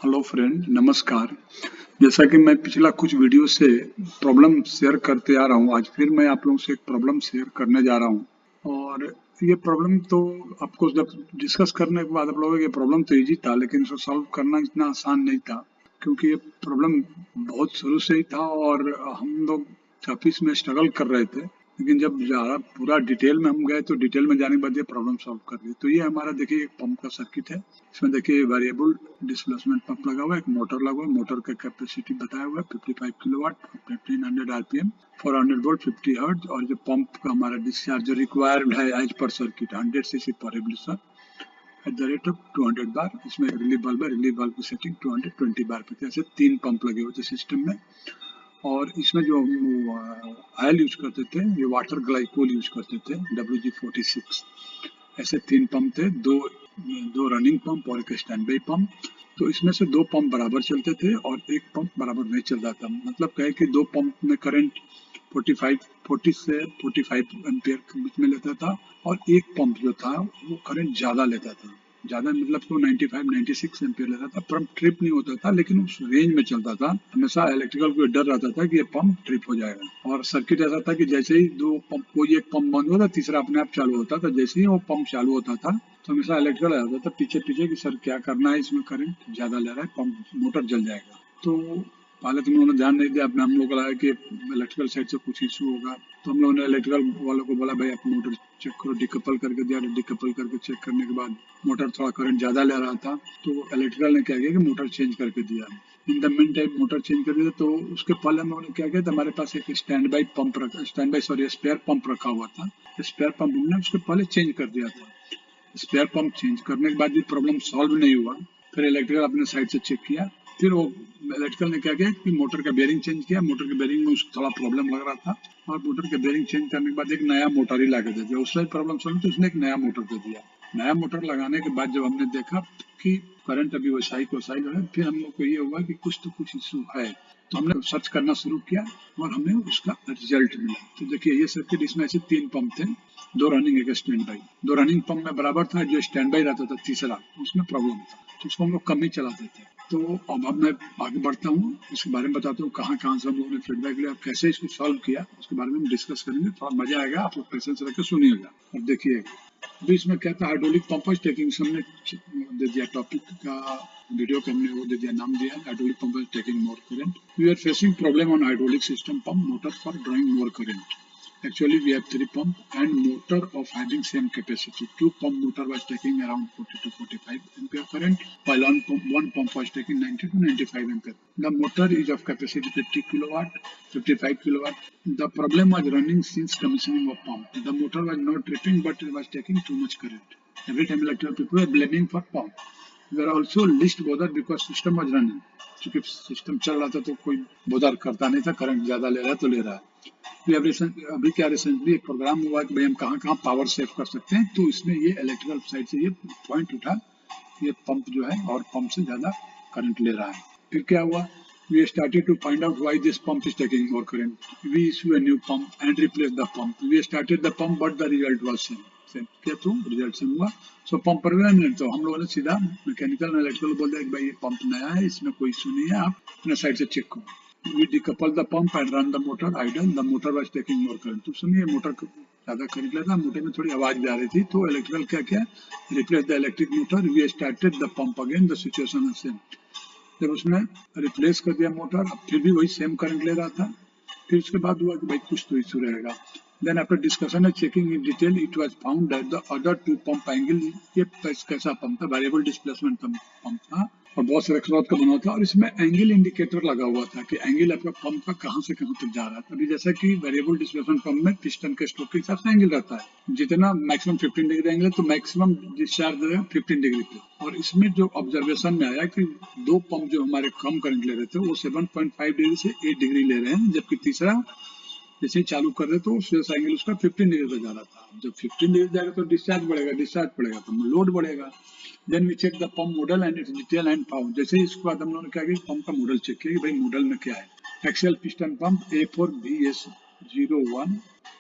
Hello friend, नमस्कार। जैसा कि मैं पिछला कुछ वीडियो से प्रॉब्लम शेयर करते आ रहा हूँ, आज फिर मैं आप लोगों से एक प्रॉब्लम शेयर करने जा रहा हूँ। और ये प्रॉब्लम तो आपको जब डिस्कस करने के बाद आप लोगों को ये प्रॉब्लम तो इजी था, लेकिन इसको सॉल्व करना इतना आसान नहीं था, क्योंकि ये प्रॉब्लम बहुत शुरू से ही था और हम लोग काफ़ी इसमें स्ट्रगल कर रहे थे। लेकिन जब ज़्यादा पूरा डिटेल में हम गए तो डिटेल में जाने के बाद ये प्रॉब्लम सॉल्व कर ली। तो ये हमारा देखिए एक पंप का सर्किट है। इसमें देखिए वेरिएबल डिस्प्लेसमेंट पंप लगा हुआ है, एक मोटर लगा हुआ है। मोटर का कैपेसिटी बताया हुआ है 55 किलोवाट, 1500 आरपीएम, 400 वोल्ट, 50 हर्ट्ज। और जो पंप का हमारा डिस्चार्ज जो रिक्वायर्ड है एज पर सर्किट 100 सीसी पर evolution at the rate of 200 बार। इसमें रिलीफ बल्ब है, रिलीफ बल्ब की सेटिंग 220 बार पे। ऐसे 3 पंप लगे हुए थे सिस्टम में। और इसमें जो ऑयल यूज करते थे, ये वाटर ग्लाइकोल यूज करते थे, WG46। ऐसे 3 पंप थे, दो रनिंग पंप और एक स्टैंड बाई पंप। तो इसमें से 2 पंप बराबर चलते थे और एक पंप बराबर नहीं चलता था। मतलब कहे कि 2 पंप में करंट 40 से 45 एम्पियर के बीच में लेता था, और एक पंप जो था वो करंट ज़्यादा लेता था। ज़्यादा मतलब तो 95 96 एम्पियर लेता था। पंप ट्रिप नहीं होता था, लेकिन उस रेंज में चलता था। हमेशा इलेक्ट्रिकल को डर रहता था कि ये पंप ट्रिप हो जाएगा। और सर्किट ऐसा था कि जैसे ही 2 पंप, कोई एक पंप बंद होता, तीसरा अपने आप चालू होता था। जैसे ही वो पंप चालू होता था तो हमेशा इलेक्ट्रिकल आ जाता था पीछे पीछे कि सर क्या करना है, इसमें करंट ज़्यादा ले रहा है, पंप मोटर जल जाएगा। तो पहले तो उन्होंने ध्यान नहीं दिया, अपने हम लोग को लगा कि इलेक्ट्रिकल साइड से कुछ इशू होगा। तो हम लोगों ने इलेक्ट्रिकल वालों को बोला, भाई आप मोटर चेक करो। डिकपल करके दिया, डिकपल करके चेक करने के बाद मोटर थोड़ा करंट ज़्यादा ले रहा था। तो इलेक्ट्रिकल ने क्या किया कि मोटर चेंज करके दिया। In the mean time motor change कर दिया। तो उसके पहले हम लोगों ने क्या किया था, हमारे पास एक स्टैंड बाई पंप रखा, स्पेयर पंप रखा हुआ था। स्पेयर पंप हमने उसके पहले चेंज कर दिया था। स्पेयर पंप चेंज करने के बाद भी प्रॉब्लम सॉल्व नहीं हुआ। फिर इलेक्ट्रिकल अपने साइड से चेक किया। फिर वो इलेक्ट्रिकल ने क्या किया कि मोटर का बेयरिंग चेंज किया। मोटर के बेयरिंग में उसको थोड़ा प्रॉब्लम लग रहा था, और मोटर के बेयरिंग चेंज करने के बाद एक नया मोटर ही ला के दे दिया। उससे प्रॉब्लम सॉल्व, तो उसने एक नया मोटर दे दिया। नया मोटर लगाने के बाद जब हमने देखा कि करंट अभी वैसा ही जो है, फिर हम लोग को ये हुआ कि कुछ तो कुछ इशू है। तो हमने सर्च करना शुरू किया और हमें उसका रिजल्ट मिला। तो देखिए ये सर्किट, इसमें ऐसे 3 पंप थे, 2 रनिंग एक स्टैंड बाई। 2 रनिंग पंप में बराबर था, जो स्टैंड बाई रहता था तीसरा, उसमें प्रॉब्लम था, तो उसको हम लोग कम ही चलाते थे। तो अब मैं आगे बढ़ता हूँ, इसके बारे में बताता हूँ कहाँ कहाँ से हम लोगों ने फीडबैक लिया, कैसे इसको सॉल्व किया, उसके बारे में हम डिस्कस करेंगे। थोड़ा मजा आएगा, आप लोग पेशेंस रख के सुनिएगा। अब देखिए अभी इसमें क्या था, हाइड्रोलिक पंप टेकिंग हमने दे दिया टॉपिक का, वीडियो का हमने वो दे दिया, नाम दिया hydraulic pump taking more current. We are facing problem on hydraulic system pump motor for drawing more current. Actually, we have 3 pump and motor of having same capacity. 2 pump motor was taking around 40 to 45 ampere current, while one pump was taking 90 to 95 ampere. The motor is of capacity 50 kilowatt, 55 kilowatt. The problem was running since commissioning of pump. The motor was not tripping, but it was taking too much current. Every time electrical people were blaming for pump. We were also least bothered because system was running. क्योंकि system चल रहा था तो कोई bother करता नहीं था, current ज्यादा ले रहा है तो ले रहा है। अभी क्या रिसेंटली एक प्रोग्राम हुआ कि भाई हम कहाँ कहाँ पावर सेव कर सकते हैं, तो इसमें ये इलेक्ट्रिकल साइड से ये पॉइंट उठा, ये पंप जो है और पंप से ज्यादा करंट ले रहा है। फिर क्या हुआ, we started to find out why this pump is taking more current. We issue a new pump and replace the pump. We started the pump, but the result was same. क्या तो result same हुआ। सो pump पर नहीं, तो हम लोगों ने सीधा मैकेनिकल इलेक्ट्रिकल बोल दिया कि भाई ये पंप नया है, इसमें कोई इशू नहीं है, आप अपने साइड से चेक करो। We decouple the pump and run the motor idle. The motor was taking more current. तो सुनिए मोटर ज्यादा करंट लेता, मोटर में थोड़ी आवाज भी आ रही थी। तो इलेक्ट्रिकल क्या किया, replace the electric motor. We started the pump again, the situation is same. जब उसने रिप्लेस कर दिया मोटर, फिर भी वही सेम करंट ले रहा था। फिर उसके बाद हुआ कि भाई कुछ तो इशू रहेगा। Then after discussion and checking in detail, it was found that the other 2 pump angle, ये कैसा पंप था, वेरिएबल डिस्प्लेसमेंट पंप था और बहुत सारे स्लॉट का बना था, और इसमें एंगल इंडिकेटर लगा हुआ था कि एंगल आपका पंप का कहाँ से कहाँ तक जा रहा था। अभी जैसा कि वेरिएबल डिस्प्लेसमेंट पंप में पिस्टन के स्ट्रोक के हिसाब से एंगल रहता है, जितना मैक्सिमम 15 डिग्री एंगल है तो मैक्सिमम डिस्चार्ज रहेगा 15 डिग्री पे। और इसमें जो ऑब्जर्वेशन में आया कि 2 पंप जो हमारे कम करंट ले रहे थे वो 7.5 डिग्री से 8 डिग्री ले रहे हैं, जबकि तीसरा जैसे ही चालू कर रहे तो स्विच एंगल उसका 15 डिग्री तक जा रहा था। जब 15 डिग्री जाएगा तो डिस्चार्ज बढ़ेगा, डिस्चार्ज बढ़ेगा तो लोड बढ़ेगा। Then we check the pump model and its detail and found. जैसे ही इसके बाद हम लोगों ने क्या किया, पंप का मॉडल चेक किया कि भाई मॉडल में क्या है। Axial piston pump A4BS01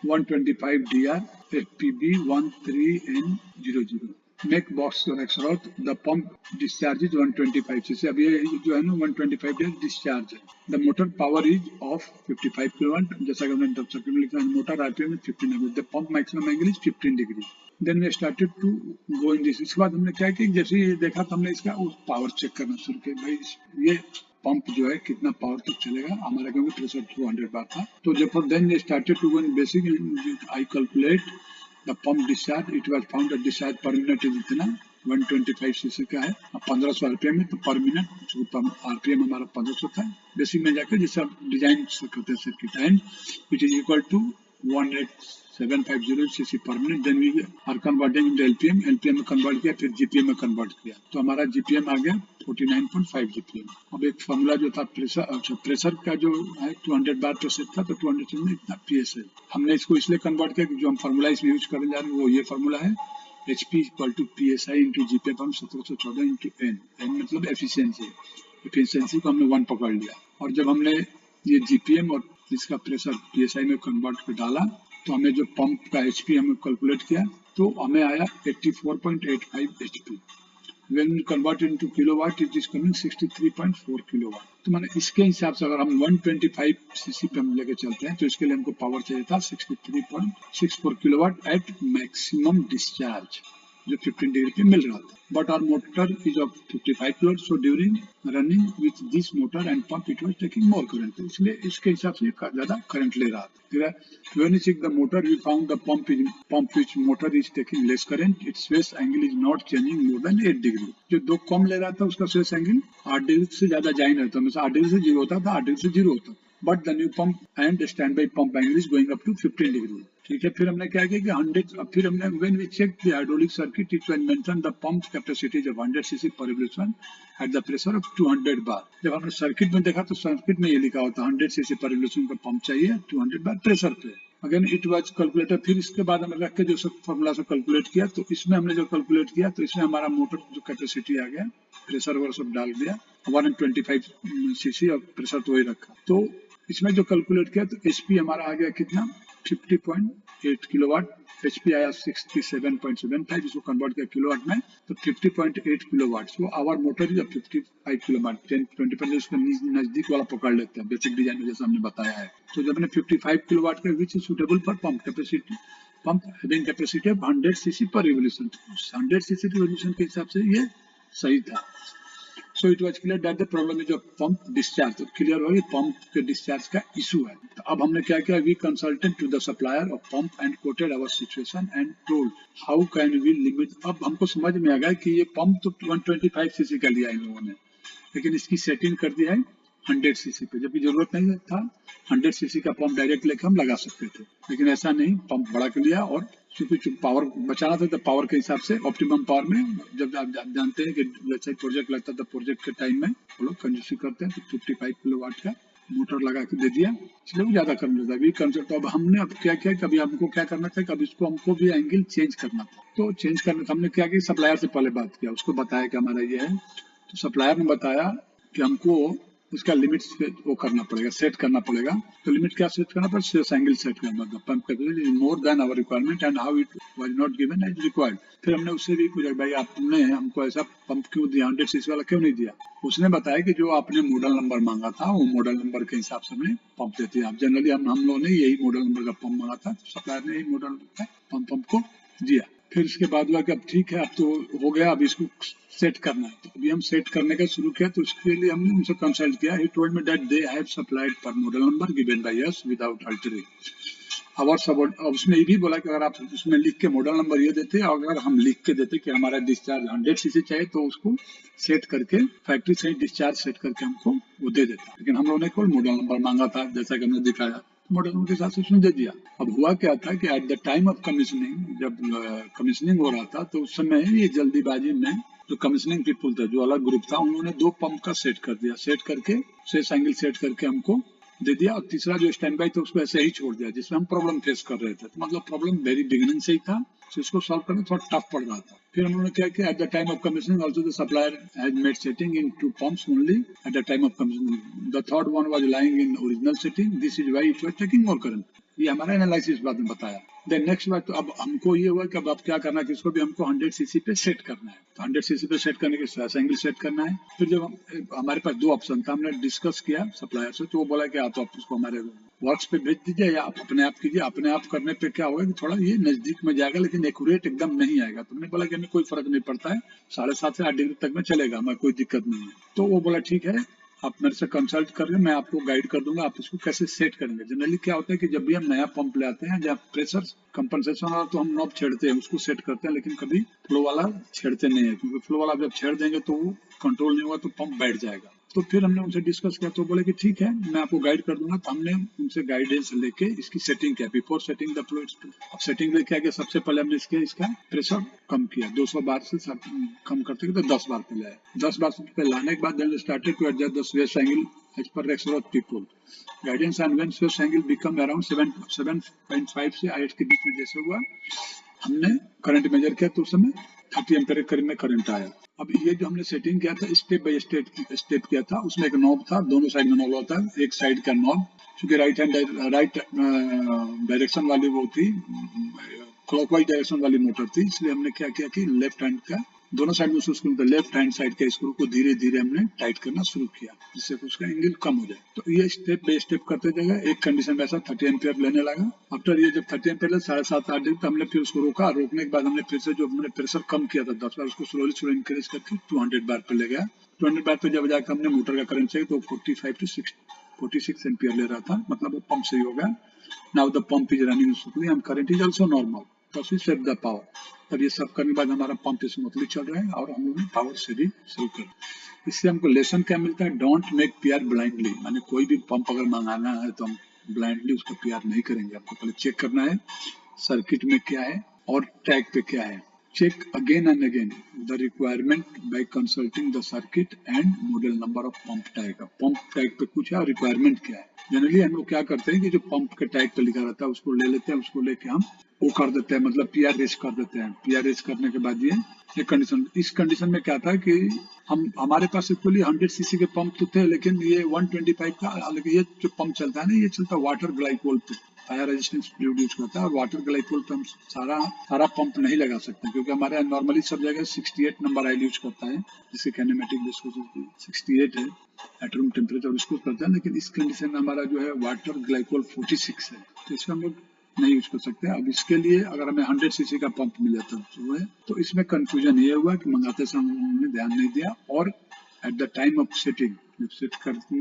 125DR FPB 13N00। make box next row, the pump discharge is 125 cc. अब ये जो है ना 125 डेज डिस्चार्ज है. The motor power is of 55 kilowatt. जैसा कि हमने सर्किट में लिखा है, मोटर आरपीएम में 15 है. The pump maximum angle is 15 degree. Then we started to go in this. इसके बाद हमने क्या किया, जैसे ये देखा तो हमने इसका पावर चेक करना शुरू किया. भाई ये पंप जो है कितना पावर तक चलेगा हमारा, क्योंकि प्रेशर 200 बार था. तो जब then started to go in basic, I calculate the pump discharge. It was found that discharge per minute is इतना 125 सीसी का है. अब 1500 आरपीएम में, तो पर मिनट आरपीएम हमारा 1500 था. बेसिक में जाकर जैसे आप डिजाइन करते हैं circuit, and which is equal to 18750 cc per minute. Then we are converting into LPM. LPM में कन्वर्ट किया, फिर GPM में कन्वर्ट किया, तो हमारा GPM आ गया 49.5 GPM. अब एक फॉर्मूला जो था प्रेशर का जो है 200 बार पर सेट था, तो 200 में इतना PSI. हमने इसको इसलिए कन्वर्ट किया कि जो हम फॉर्मूला इसमें यूज करने जा रहे हैं वो ये फॉर्मूला है, HP equal to PSI into GPM हम 1714 इंटू N. N मतलब एफिशिएंसी. एफिशिएंसी को हमने 1 पकड़ लिया, और जब हमने ये GPM और इसका प्रेशर PSI में कन्वर्ट कर डाला, तो हमें जो पंप का HP हमें कैलकुलेट किया, तो हमें आया 84.85 HP. When we convert into kilowatt, it is coming 63.4 kilowatt. तो मैंने इसके हिसाब से अगर हम 125 cc पे हम लेके चलते हैं, तो इसके लिए हमको पावर चाहिए था 63.64 किलोवाट एट मैक्सिमम डिस्चार्ज, जो 15 डिग्री पे मिल रहा था. But our motor is of 55 kilowatt, so during running with this motor and pump it was taking more current. इसलिए इसके हिसाब से ज्यादा करंट ले रहा था. ठीक है. When we check the motor, we found the pump which motor is taking less current. Its phase angle is not changing more than 8 degree. जो दो कम ले रहा था उसका फेस एंगल 8 डिग्री से ज्यादा जा ही नहीं रहता. हमेशा 8 डिग्री से 0 होता था, 8 डिग्री से 0 होता. But the new pump and standby pump angle is going up to 15 degree. ठीक है. फिर हमने क्या किया कि 100, फिर हमने when we check the hydraulic circuit, it was mention the pump capacity of 100 cc per revolution at the pressure of 200 bar. जब हमने सर्किट में देखा तो सर्किट में ये लिखा होता 100 सीसी पर रिवोल्यूशन का पंप चाहिए 200 बार प्रेशर पे. Again it was calculated. फिर इसके बाद हमने रख के जो सब फॉर्मूला से कैलकुलेट किया, तो इसमें हमने जो कैलकुलेट किया, तो इसमें हमारा मोटर जो कैपेसिटी आ गया, प्रेशर वगैरह सब डाल दिया, 125 सीसी और प्रेशर तो वही रखा. तो इसमें जो कैलकुलेट किया, तो एचपी हमारा आ गया कितना 50.8 किलोवाट. एचपी आया 67.75, इसको कन्वर्ट किया किलोवाट में, तो 50.8 kilowatt. So our motor is 55 kilowatt. 10-20% इसका नजदीक वाला पकड़ लेते हैं बेसिक डिजाइन में, जैसा हमने बताया है. तो जब हमने 55 किलोवाट का, which is suitable for pump capacity, pump having capacity of 100 cc per revolution. 100 CC revolution के हिसाब से ये सही था. So it was clear that the problem is of pump discharge. तो क्लियर हो गई पंप के डिस्चार्ज का इशू है. तो अब हमने क्या किया, we consulted to the supplier of pump and quoted our situation and told how can we limit. अब हमको समझ में आ गया कि ये पंप तो 125 सीसी का लिया इन लोगों ने, लेकिन इसकी सेटिंग कर दिया है 100 सीसी पे, जबकि जरूरत नहीं था. 100 सीसी का पंप डायरेक्ट लेकर हम लगा सकते थे, लेकिन ऐसा नहीं, पंप बड़ा कर लिया. और क्योंकि पावर बचाना था, तो पावर के हिसाब से ऑप्टिमम पावर में, जब आप जानते हैं कि जैसे प्रोजेक्ट लगता था, प्रोजेक्ट के टाइम में वो लोग कंजूसी करते हैं, तो 55 किलोवाट का मोटर लगा के दे दिया, इसलिए वो ज्यादा कर लेता है. कंसेप्ट. अब हमने अब क्या किया, कभी हमको क्या करना था, कभी इसको हमको भी एंगल चेंज करना था. तो चेंज करने था, हमने क्या किया, सप्लायर से पहले बात किया, उसको बताया कि हमारा ये है. तो सप्लायर ने बताया कि हमको उसका लिमिट वो करना पड़ेगा, सेट करना पड़ेगा. तो लिमिट क्या सेट करना पड़ेगा, फेस एंगल सेट करना पड़ेगा. Pump capacity is more than our requirement and how it was not given as required. फिर हमने उससे भी पूछा, भाई आपने हमको ऐसा पंप क्यों दिया, 100 सीसी वाला क्यों नहीं दिया. उसने बताया कि जो आपने मॉडल नंबर मांगा था, वो मॉडल नंबर के हिसाब से हमने पंप देते हैं. आप जनरली हम लोगों ने यही मॉडल नंबर का पंप मांगा था, तो सप्लायर ने यही मॉडल का पंप को दिया. फिर इसके बाद हुआ कि अब ठीक है, अब तो हो गया, अब इसको सेट करना है. तो अभी हम सेट करने का शुरू किया, तो उसके लिए हमने उनसे कंसल्ट किया. He told me that they have supplied per model number given by us without altering our sub. उसमें ये भी बोला कि अगर आप उसमें लिख के मॉडल नंबर ये देते, और अगर हम लिख के देते कि हमारा डिस्चार्ज 100 सीसी चाहिए, तो उसको सेट करके फैक्ट्री से डिस्चार्ज सेट करके हमको वो दे देता. लेकिन हम लोगों ने कोई मॉडल नंबर मांगा था, जैसा कि हमने दिखाया, मॉडल नंबर के साथ से उसने दे दिया. अब हुआ क्या था कि at the time of commissioning, जब कमीशनिंग हो रहा था, तो उस समय ये जल्दीबाजी में जो कमीशनिंग पीपुल था, जो अलग ग्रुप था, उन्होंने 2 पंप का सेट कर दिया. सेट करके फेस एंगल सेट करके हमको दे दिया, और तीसरा जो स्टैंड बाई था उसको ऐसे ही छोड़ दिया, जिसमें हम प्रॉब्लम फेस कर रहे थे. तो मतलब प्रॉब्लम वेरी बिगिनिंग से ही था, तो इसको सॉल्व करना थोड़ा टफ पड़ रहा था. फिर उन्होंने क्या किया, at the time of commissioning also the supplier has made setting in 2 pumps only at the time of commissioning. The third one was lying in original setting, this is why it was taking more current. ये हमारा analysis बाद में बताया. Then next बात, तो अब हमको ये हुआ कि अब क्या करना है कि इसको भी हमको 100 सीसी पे सेट करना है। तो 100 सीसी पे सेट करने के साथ एंगल सेट करना है। फिर जब हमारे पास दो ऑप्शन था, हमने डिस्कस किया सप्लायर से, तो वो बोला कि आप उसको हमारे वर्क्स पे भेज दीजिए या आप अपने आप कीजिए। अपने आप करने पे क्या होगा कि थोड़ा ये नजदीक में जाएगा लेकिन एक्यूरेट एकदम नहीं आएगा। तो हमने बोला कि हमें कोई फर्क नहीं पड़ता है, 7.5 से 8 डिग्री तक में चलेगा, हमें कोई दिक्कत नहीं है। तो वो बोला ठीक है, आप मेरे से कंसल्ट कर रहे, मैं आपको गाइड कर दूंगा, आप इसको कैसे सेट करेंगे। जनरली क्या होता है कि जब भी हम नया पंप ले आते हैं, जहाँ प्रेशर कंपनसेशन वाला तो हम नॉब छेड़ते हैं, उसको सेट करते हैं, लेकिन कभी फ्लो वाला छेड़ते नहीं है, क्योंकि फ्लो वाला जब छेड़ देंगे तो वो कंट्रोल नहीं होगा तो पंप बैठ जाएगा। तो फिर हमने उनसे डिस्कस किया, तो बोले कि ठीक है, मैं आपको गाइड कर दूंगा। तो हमने उनसे गाइडेंस लेके इसकी सेटिंग किया। बिफोर सेटिंग द फ्लो, अब सेटिंग लेके आगे सबसे पहले हमने इसका प्रेशर कम किया, 200 बार से कम करते तो 10 बार पे लाया। 10 बार पे लाने के बाद then started to adjust the swash angle as per Rexroth people guidance and when swash angle become around 7.5 से 8 के बीच में जैसे हुआ, हमने करंट मेजर किया तो उस समय 30 एम्पीयर करीब में करंट आया। अब ये जो हमने सेटिंग किया था, स्टेप बाय स्टेप किया था, उसमें एक नॉब था, दोनों साइड में नॉब होता है, एक साइड का नॉब क्योंकि राइट डायरेक्शन वाली वो थी, क्लॉकवाइज डायरेक्शन वाली मोटर थी, इसलिए हमने क्या किया कि लेफ्ट हैंड का दोनों साइड में स्क्रू का लेफ्ट हैंड साइड के स्क्रू को धीरे धीरे हमने टाइट करना शुरू किया, जिससे उसका एंगल कम हो जाए। तो ये स्टेप बाय स्टेप करते जाएगा। एक कंडीशन में ऐसा 30 एम्पीयर लेने लगा। आफ्टर ये जब 30 एम्पीयर ले 7.5-8 डिग्री, तो हमने फिर उसको रोका। रोकने के बाद हमने फिर से जो हमने प्रेशर कम किया था 10 बार, उसको स्लोली इंक्रीज करके 200 बार पे ले गया। 200 बार पे जब जाकर हमने मोटर का करंट चाहिए तो 46 एम्पीयर ले रहा था, मतलब वो पंप सही हो गया। Now the pump is running smoothly and current is also normal, बस वी सेव द पावर। तब ये सब करने के बाद हमारा पंप स्मूथली चल रहा है और हम लोग ने पावर सेविंग शुरू कर। इससे हमको लेसन क्या मिलता है, डोंट मेक पीआर ब्लाइंडली। माने कोई भी पंप अगर मंगाना है तो हम ब्लाइंडली उसका पीआर नहीं करेंगे। आपको पहले चेक करना है सर्किट में क्या है और टैग पे क्या है। Check again and again the requirement by consulting the circuit and model number of pump tag. Pump tag पे कुछ है और रिक्वायरमेंट क्या है। जनरली हम लोग क्या करते हैं कि जो पंप के टैग पे लिखा रहता है उसको ले लेते हैं, उसको लेके हम वो कर देते हैं, मतलब पीआर रेज कर देते हैं। पीआर रेज करने के बाद ये कंडीशन, इस कंडीशन में क्या था कि हमारे पास एक्चुअली 100 सीसी के पंप तो थे, लेकिन ये 125 का, लेकिन ये जो पंप चलता है ना, ये चलता है वाटर ग्लाइकोल पे, फायर रेजिस्टेंस फ्लूइड यूज करता है। और वाटर ग्लाइकोल पे हम सारा पंप नहीं लगा सकते, क्योंकि हमारे यहाँ नॉर्मली सब जगह 68 नंबर आयल यूज करता है, जिससे कैनेमेटिक विस्कोसिटी 68 है, एट रूम टेम्परेचर उसको करता है। लेकिन इस कंडीशन में हमारा जो है वाटर ग्लाइकोल 46 है, तो इसमें हम लोग नहीं यूज कर सकते। अब इसके लिए अगर हमें 100 सीसी का पंप मिल जाता है तो इसमें कंफ्यूजन ये हुआ कि मंगाते समय हमने ध्यान नहीं दिया, और at the time of setting जब सेट करते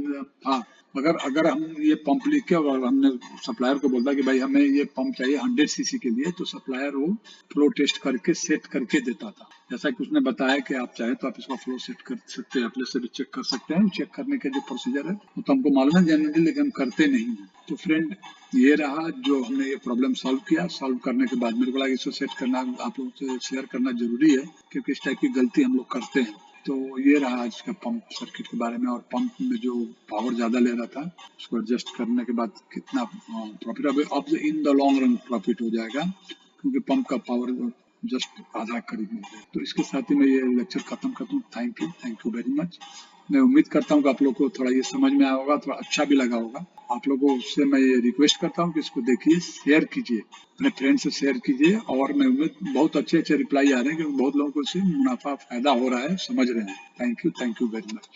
हाँ, अगर हम ये पंप लिख के और हमने सप्लायर को बोलता कि भाई हमें ये पंप चाहिए 100 सीसी के लिए, तो सप्लायर वो फ्लो टेस्ट करके सेट करके देता था। जैसा कि उसने बताया कि आप चाहे तो आप इसका फ्लो सेट कर सकते हैं, अपने से भी चेक कर सकते हैं। चेक करने का जो प्रोसीजर है वो तो हमको मालूम है जनरली, लेकिन हम करते नहीं है। तो फ्रेंड, ये रहा जो हमने ये प्रॉब्लम सॉल्व किया। सॉल्व करने के बाद मेरे को लगा इसको सेट करना आप लोगों से शेयर करना जरूरी है, क्योंकि इस टाइप की गलती हम लोग करते हैं। तो ये रहा आज का पंप सर्किट के बारे में, और पंप में जो पावर ज्यादा ले रहा था उसको एडजस्ट करने के बाद कितना प्रॉफिट, अब in the long run profit हो जाएगा, क्योंकि पंप का पावर जस्ट आधा करीब मिल जाए। तो इसके साथ ही मैं ये लेक्चर खत्म करता हूँ। Thank you very much. मैं उम्मीद करता हूँ कि आप लोग को थोड़ा ये समझ में आया होगा, थोड़ा अच्छा भी लगा होगा। आप लोगों से मैं ये रिक्वेस्ट करता हूँ कि इसको देखिए, शेयर कीजिए, अपने फ्रेंड से शेयर कीजिए। और मैं उम्मीद बहुत अच्छे रिप्लाई आ रहे हैं, क्योंकि बहुत लोगों को इससे मुनाफा फायदा हो रहा है, समझ रहे हैं। Thank you very much.